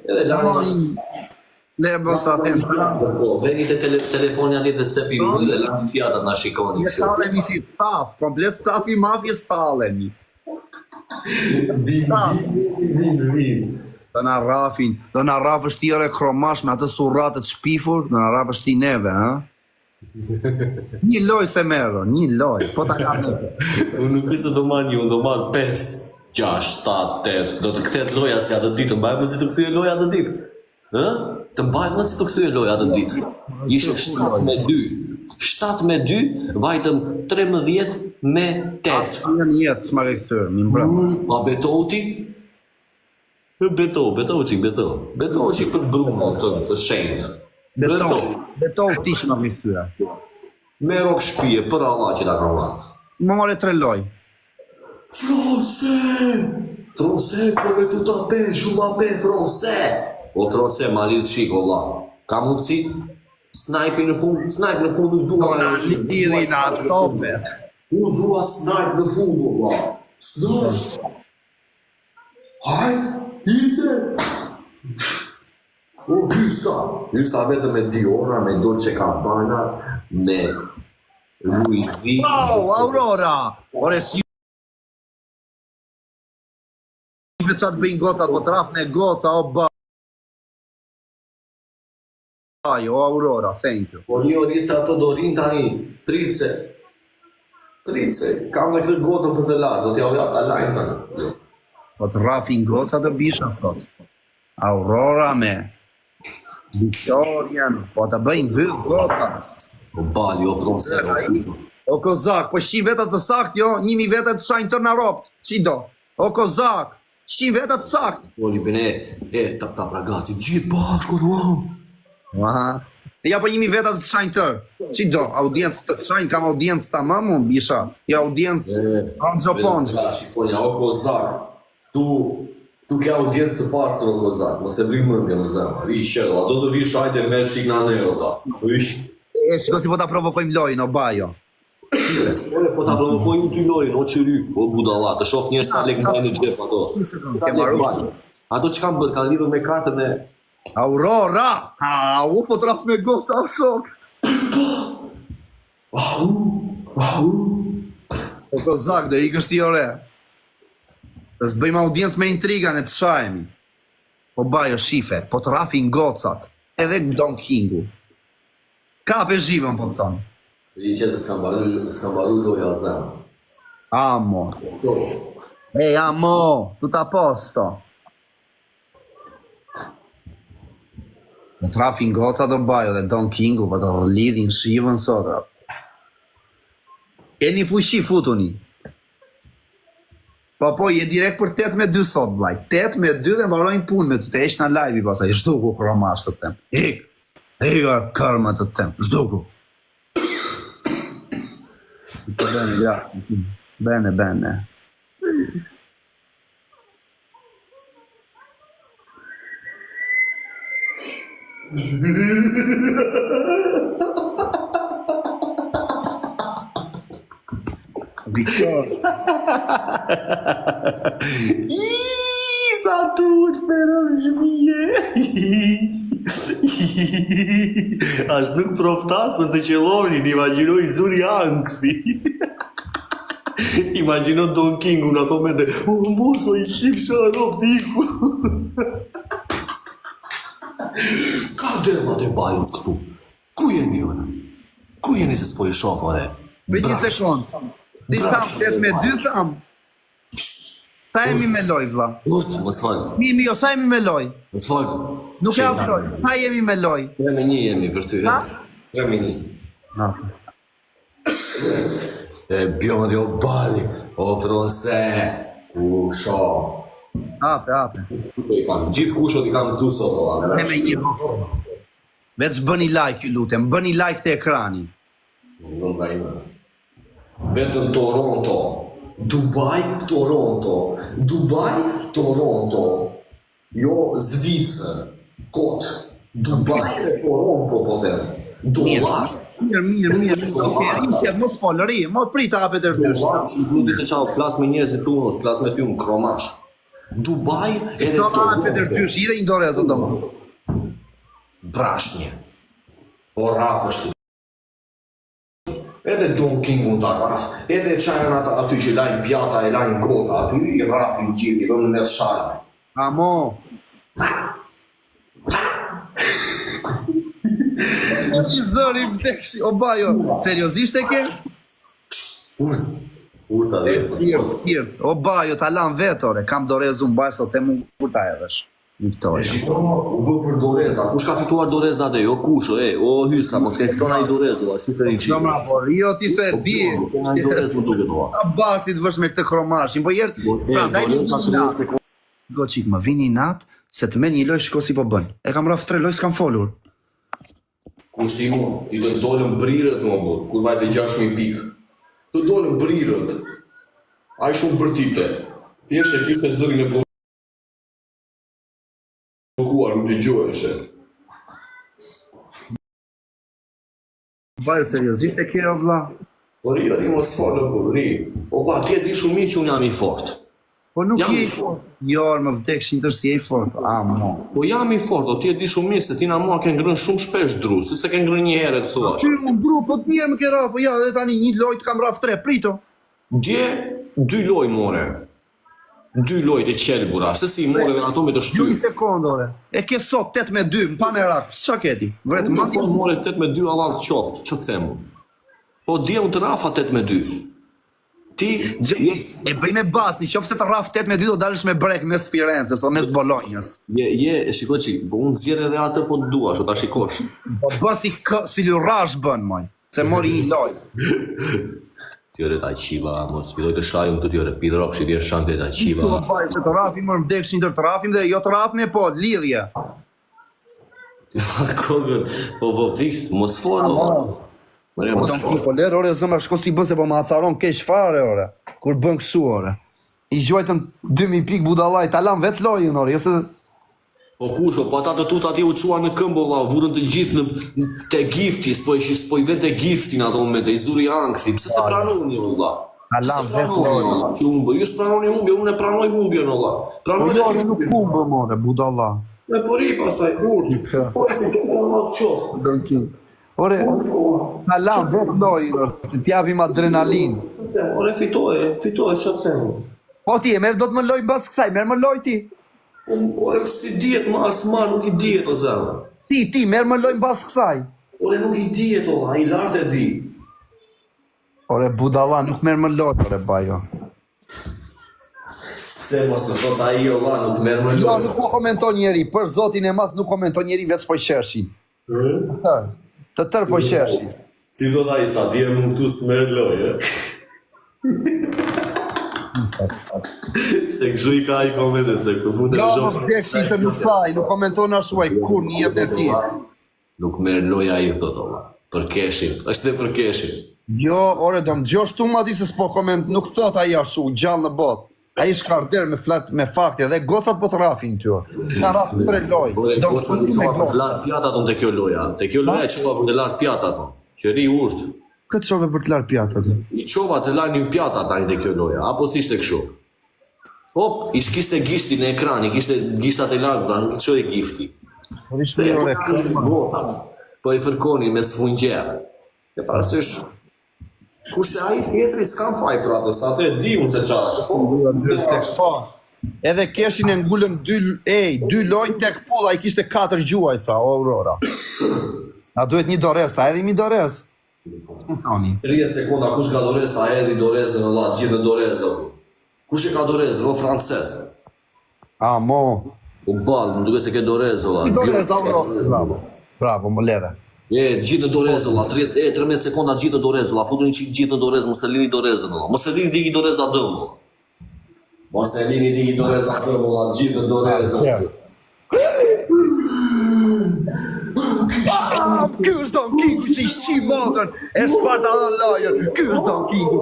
Edhe lani... Ne mos ta them. Veni te telefoni ani dhe cepi dhe lani fjatat na shikoni. Ne tallemi si staf, komplet stafi mafjes tallemi. Vin. Do na rrafësh ti ore kromash me atë surratë të shpifur, do na rrafësh ti neve, ha? Një loj se merro, një loj, po ta kam në. Unë nuk se do marr një, unë do marr 5, 6, 7, 8, do të kthehet loja si atë ditë, mbajmë si të kthehej loja atë ditë. Ë? Të mbajmë si të kthehej loja atë ditë. Ishte 7-2. 7-2, vajtëm 13-8. Janë jetë s'ma ke kthyer, mi mbrëm. Ma betoti? Beto qik për brumë të shenjtë. Beto ti që ma ke kthyer. Me rok shpije, për Allah që ta kërma. Më more 3 loj. Tronse, kove tu ta pe, shumë pe, tronse. O tronse, ma lidh shiko, Allah. Ka mundësi? Snipe në fund nuk duha. Kona lidhi në atopet. Unë dua snipe në fund, Allah. Snipe. Haj, ide. O, hysa vetëm me Diora, me Dolce Gabbana, me Louis V. Wow, Aurora! Ore, si qa të bëjnë goca, po traf në goca, o ba. O Aurora, thank you. Po një nisa ato do rinë tani, trice, kam në këtë gotën të të lartë, do t'ja uja ta lajnë tani. Po të rafin goca të bisha, thot. Aurora me Victorian, po të bëjnë bëjnë goca. Po bali, o fronse. O Kozak, po shi vetat të sakt, jo, 1000 vetat të shajnë tërë në ropë, që do? O Kozak, shi vetat të sakt. Po një bine, ta ragazzi, gjithë bashko, ruam. Aha. Ja, po 1000 vetat të shajnë tërë, që do? Audiencë të shajnë, kam audiencë të mamu, bisha. Ja, audiencë, ponxo. Shqiponja, o Kozak, tu ke audiencë të pastër, o Kozak, mos e bëj mëndje, më zemë. I shëdo, ato të vi shajtë e me shik në anero, da. Shko si po ta provokojmë lojnë, o bajo. Po ta provokojmë ty lojnë, o qëry, o budala, të shof njerë sa lek në gjep ato. Ato që kam bërë, kanë lidhur me kartën e... Aurora! Au, po traf me gota, o shok! O Kozak, dhe i kështë ti ore. Dhe s'bëjmë audiencë me intrigën e të shajemi. Po bajo shife, po të rafin gocat, edhe Don Kingu. Ka për zhivën, po të tonë. I që të s'kam baru loja o zemë. Amo. Ej, amo, tutto a posto. Në trafin goca do bajo dhe Don Kingu, po të lidhin shivën sot. Keni fushi futuni. Po, je direkt për 8-2 sot, blaj. 8-2 dhe mbarojnë punë me të të esh në live i pasaj. Shduku kromash të tem. Ega karma të tem. Shduku. Bene, grazie. Bene. Victor. Sa tutë për shmije. As nuk proftasën të qelonin, imaginoj zuri ankthi. Imaginoj Don Kingu në ato mente, moso i shqip sharo piku. Ka dema dhe bajës këtu? Ku jeni unë? Ku jeni se s'po i shofë, ore? Për një sekund. Ti tham 8-2 tham. Sa jemi me loj, vla? Ustë, më s'falë. Mirë, jo, sa jemi me loj? Më s'falë. Nuk e afroj. Sa jemi me loj? 3-1 jemi për ty. Ha? 3-1. Na. E bjondi o bali, o tronse, kusho. Ape. Gjithë kushot i kam tu sot, o Ne me një vërë. Veç bëni like, ju lutem. Bëni like të ekrani. Zonda ime. Vetëm Toronto. Dubai, Toronto. Jo, Zvicër. Kot. Dubai e Toronto, po them. Dolar. Mirë. Okej, mos folëri, mos prit apet e rdysh. Dolar, që të qau, flas me njerëzit tu, flas me ty unë kromash. Dubai edhe Sa ta Peter Tysh, i dhe një dore e zotë. Brashnje. O rafë është. Edhe Don King mund ta raf, edhe çajën ata aty që lajnë pjata e lajnë gota, aty i rafin gjimi, dhe në mes shalme. Amo. I zëri vdekshi, o bajo, seriozisht e ke? Urta dhe. Thirth, o bajo, ta lan vetore, kam dorezu mbaj sot e mund kur ta edhesh. Victoria. U bë për Doreza, kush ka fituar Doreza dhe, o kush, o Hylsa, mos ke fituar ai Dorezo, a shifre i Shumë rapor, jo ti se di. Ai Dorez më duket oa. A basti të vësh me këtë kromashin, po jert, pra daj një natë. Go qik, më vini natë, se të merr një loj shiko si po bën. E kam raf 3 loj, s'kam folur. Kush ti mu, i do të dolën brirët më bë, kur vajte 6.000 pikë. Të dolën brirët. Ai shumë bërtite. Thjesht e kishte zërin e blokuar, më dëgjoheshe. Bajo, seriozisht e ke o vlla? Po ri mos folë, po ri. O vlla, ti e di shumë mirë që unë jam i fort. Po nuk Jam je i i fort. Jo, më vdekshin tërë si e i fort. Amo. Po jam i fort, o ti e di shumë mirë se ti na mua ke ngrënë shumë shpesh dru, se se ke ngrënë një herë të thuash. Ty unë dru, po të mirë më ke rafë, ja, dhe tani një lojt kam raf 3, prito. Dje, 2 loj more. 2 lojt e qelbura, se si i more dhe ato me të 2 shtyr. sekondore. E ke sot 8-2, më pa me rak, s'qa keti? Vret, ma Po more 8-2 Allah të qoftë, që të themu. Po dje unë të rafa 8-2. Ti, e bëj me bas, një qofë se të raf 8-2 do dalësh me brek mes Firenzës o mes Bolonjës. shiko qi, po unë zjerë edhe atë po të duash, o ta shikosh. Po bës si lurash bën, moj. Se mori i loj. Tjore ta qiva, mos filloj të shajum të tjore, pidrok që vjen shanke ta qiva. Po baj, se të rafim, më vdekshin të rafim dhe jo të rafim e po, lidhje. Ti fa kokën, po fiks, mos folë. Mërë mos folë. Po lerë, ore, zëmër, shko si bën se po ma acaron kesh fare, ore. Kur bën kështu, ore. I gjuajtën 2000 pik budallaj, ta lan vet lojën, ore, jo se... Po kusho, po ata të tuta ti u qua në këmbë, vurën të gjithë te gifti, s'po i vetë te giftin ato momente, i zuri ankthi, pse se pranoni, valla? Ta lan vet lojën. Që umbë, ju s'pranoni humbje, unë e pranoj humbje, valla. Po jo, ore, nuk kumbë, more, budalla. Me pori pastaj, po e fitoj në të qofë. Ore, ta lan vet lojën, ore, t'japim adrenalin. Ore fitoj, që të themu. Po ti, e merë do të më loj bas kësaj, merë më loj ti. Ore, si dihet ma asmar, nuk i dihet o zemë. Ti, merë më loj bas kësaj. Ore, nuk i dihet o, a i lartë e di. Ore, budalla, nuk merë më loj, ore, bajo. Se mos të thot a i o la, nuk merë më Jo, lojë. nuk po komenton njeri, për zotin e madh nuk komenton njeri, veç po i shershin. Të tërë po i shershin. Si do da i sa, ti e më këtu s'merë lojë, Se kështu i ka i komentet, se këtu fundet Jo, më vdekshin të nuk thaj, nuk komenton ashuaj, kur një jetë e ti. Nuk merë loja i thot ola, për keshin, është dhe për keshin. Jo, ore, do më gjosh tu ma di se s'po koment, nuk thot aji ashu, gjallë në botë. Aji shkarder me fakte, dhe gocat po të rafin ty. Ka rafë të loj. Ore, Do më goca në qova për të lartë pjata ton të kjo loja, të kjo loja e qova për të lartë pjata ton, që ri urtë. Këtë shove për të larë pjatë atë? I qova të lartë një pjata tani të kjo loja, apo si shte kështu. Hop, i shkiste gishti në ekran, i kishte gishtat e largë, nuk të qoj e gifti. Po ishte një ore, Po i fërkoni me sfungjerë. E parasysh, kurse ai tjetëri s'kam faj për ato, sa atë e di unë se qash. edhe keshin e ngullën 2 lojnë tek pulla, i kishte 4 gjuajca, o Aurora. A duhet një dorez, ta edhi një dorez? Toni. 30 sekonda, kush ka dorez, ta edhi dorezën në latë, gjithë dorez do. Kush e ka dorezën, o francez. A, mo. U balë, më duke se ke dorez, o la. Një dorez, Aurora. Bravo. Bravo, më lere. Gjithë në dorez, o la, 13 sekonda gjithë në dorez, o la, futu një qikë gjithë në dorez, mos e lini dorezën, o la. Mos e lini digi dorez a dëmë, o la. Mos e lini digi dorez a dëmë, o la, gjithë në dorez, o la. Ky është Don King, që i shi modrën, e Sparta dhe lajër, ky është Don King.